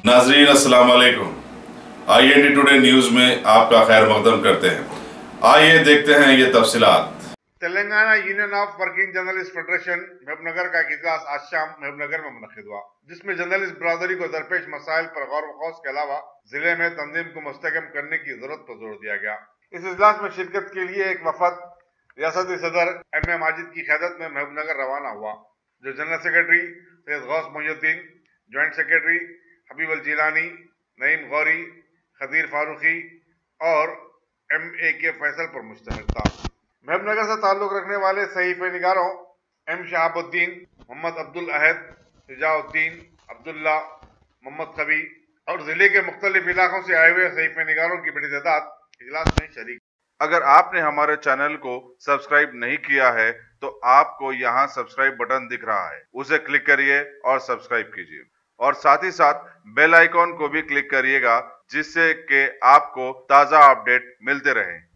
नाजरीन अस्सलाम वालेकुम। IND टुडे न्यूज में आपका खैर मकदम करते हैं। आइए देखते हैं ये तफसीलात। Telangana union of working journalist federation Mahbubnagar का एक इजलास आज शाम महबूबनगर में मुनक्किद हुआ, जिसमें जर्नलिस्ट बरादरी को दरपेश मसाइल पर गौर वखौस के अलावा जिले में तंजीम को मुस्तहकम करने की जरूरत पर जोर दिया गया। इस इजलास में शिरकत के लिए एक वफद रियासती सदर M.A. माजिद की क़यादत में महबूबनगर रवाना हुआ, जो general secretary Syed Ghouse Mohiuddin, joint secretary Habib Al Jilani, Naeem Gauri, Khadeer Farooqui और M.A.K. फैसल पर मुश्तमिल था। महबूबनगर से ताल्लुक रखने वाले सहीफे निगारों M. शहाबुद्दीन, मोहम्मद अब्दुल अहद, शुजाउद्दीन, अब्दुल्ला, मोहम्मद कबी और जिले के मुख्तलिफ इलाकों से आए हुए सहीफे निगारों की बड़ी तादाद इजलास में शरीक। अगर आपने हमारे चैनल को सब्सक्राइब नहीं किया है तो आपको यहाँ सब्सक्राइब बटन दिख रहा है, उसे क्लिक करिए और सब्सक्राइब कीजिए और साथ ही साथ बेल आइकॉन को भी क्लिक करिएगा, जिससे कि आपको ताज़ा अपडेट मिलते रहें।